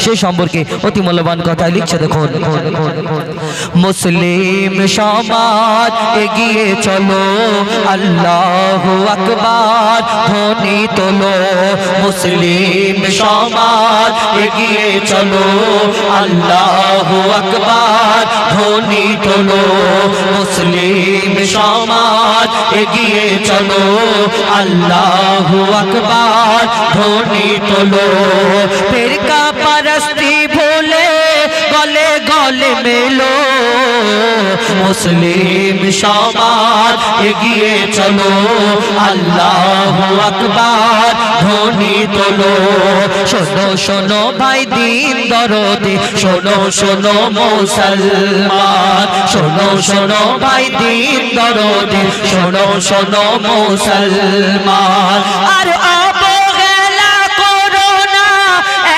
সে সম্পর্কে অতি মূল্যবান কথা লিখছে দেখুন। মুসলিম সমাজ এগিয়ে চলো, আল্লাহু আকবার ধ্বনি তোলো। মুসলিম সমাজ এগিয়ে চলো, আল্লাহু আকবার ধ্বনি তোলো। মুসলিম সমাজ এগিয়ে চলো, আল্লাহু আকবার ধ্বনি তোলো। ফিরকা परस्ती भूले गले गले मेलो, मुस्लिम समाज एगिए चलो, अल्लाहु अकबर ध्वनि तोलो। शोनो शोनो भाई दीन दरदी, शोनो शोनो मुसलमान, शोनो शोनो भाई दीन दरदी, शोनो शोनो मुसलमान। अरे